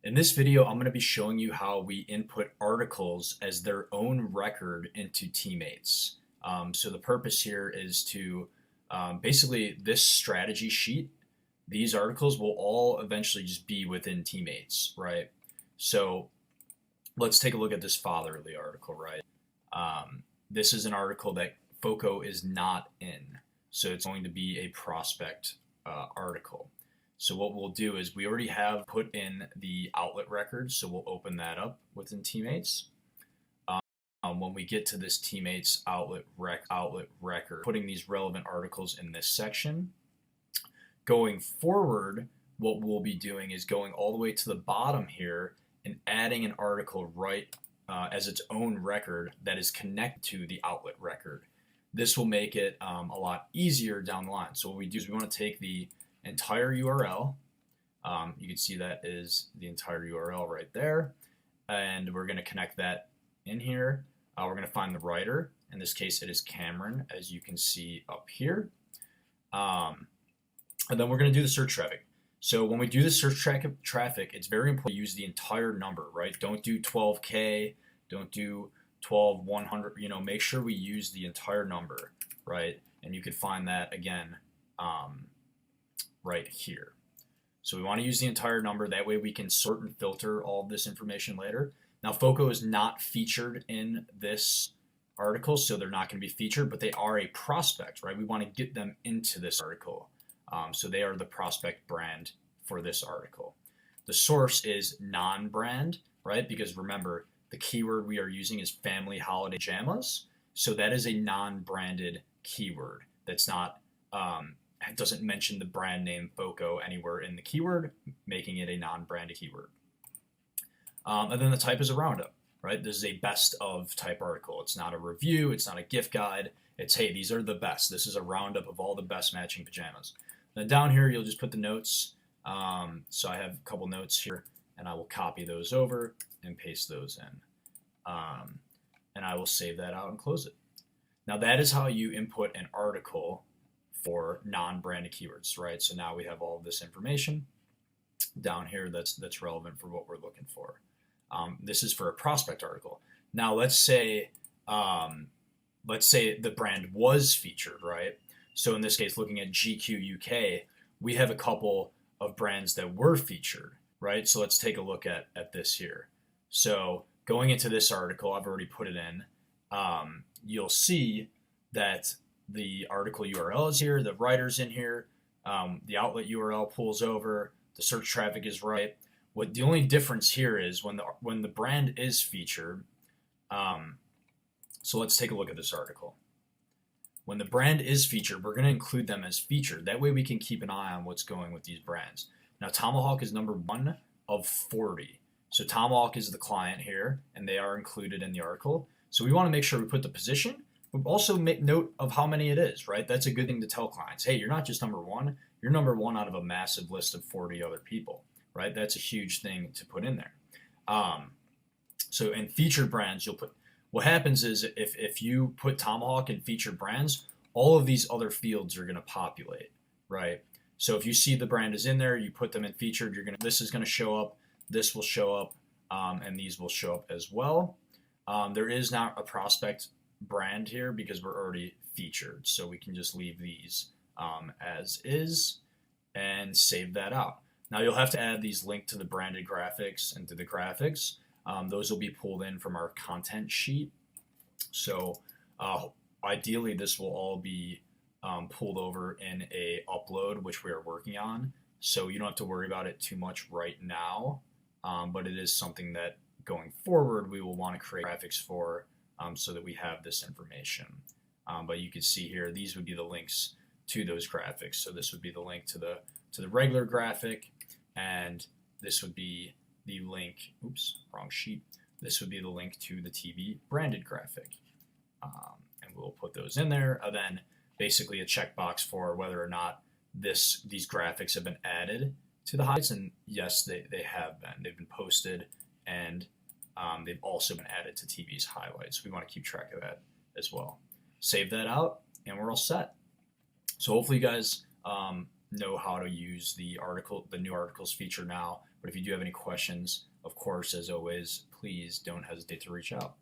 In this video, I'm going to be showing you how we input articles as their own record into TeamMates. So the purpose here is to basically this strategy sheet, these articles will all eventually just be within TeamMates, right? So let's take a look at this fatherly article, right? This is an article that FOCO is not in. So it's going to be a prospect article. So what we'll do is we already have put in the outlet record, so we'll open that up within TeamMates. When we get to this TeamMates outlet record, putting these relevant articles in this section. Going forward, what we'll be doing is going all the way to the bottom here and adding an article right as its own record that is connected to the outlet record. This will make it a lot easier down the line. So what we do is we want to take the entire URL. You can see that is the entire URL right there. And we're going to connect that in here. We're going to find the writer. In this case, it is Cameron, as you can see up here. And then we're going to do the search traffic. So when we do the search traffic, it's very important to use the entire number, right? Don't do 12K, don't do 12,100, make sure we use the entire number, right? And you can find that again right here. So we want to use the entire number. That way we can sort and filter all of this information later. Now, FOCO is not featured in this article, so they're not going to be featured, but they are a prospect, right? We want to get them into this article. So they are the prospect brand for this article. The source is non-brand, right? Because remember, the keyword we are using is family holiday pajamas. So that is a non-branded keyword. That's not, it doesn't mention the brand name FOCO anywhere in the keyword, making it a non-branded keyword. And then the type is a roundup, right? This is a best of type article. It's not a review. It's not a gift guide. It's, hey, these are the best. This is a roundup of all the best matching pajamas. Then down here, you'll just put the notes. So I have a couple notes here, and I will copy those over and paste those in. And I will save that out and close it. Now that is how you input an article for non-branded keywords, right? So now we have all of this information down here that's relevant for what we're looking for. This is for a prospect article. Now let's say the brand was featured, right? So in this case, looking at GQ UK, we have a couple of brands that were featured, right? So let's take a look at this here. So going into this article, I've already put it in. You'll see that the article URL is here, the writer's in here, the outlet URL pulls over, the search traffic is right. What the only difference here is when the brand is featured. So let's take a look at this article. When the brand is featured, we're going to include them as featured. That way we can keep an eye on what's going with these brands. Now, Tomahawk is number 1 of 40. So Tomahawk is the client here, and they are included in the article. So we want to make sure we put the position, but also make note of how many it is, right? That's a good thing to tell clients. Hey, you're not just number 1. You're number 1 out of a massive list of 40 other people, right? That's a huge thing to put in there. So in featured brands, you'll put... What happens is if you put Tomahawk in featured brands, all of these other fields are going to populate, right? So if you see the brand is in there, you put them in featured, this is going to show up, this will show up, and these will show up as well. There is not a prospect brand here because we're already featured, so we can just leave these as is and save that out. Now you'll have to add these linked to the branded graphics and to the graphics. Those will be pulled in from our content sheet. So ideally this will all be pulled over in a upload, which we are working on. So you don't have to worry about it too much right now, but it is something that going forward we will want to create graphics for so that we have this information. But you can see here, these would be the links to those graphics. So this would be the link to the regular graphic, and this would be the link, oops, wrong sheet. This would be the link to the TV branded graphic. And we'll put those in there. And then basically a checkbox for whether or not these graphics have been added to the highlights. And yes, they have been. They've been posted, and they've also been added to TV's highlights. We want to keep track of that as well. Save that out, and we're all set. So hopefully you guys know how to use the new articles feature now But if you do have any questions, of course, as always, please don't hesitate to reach out.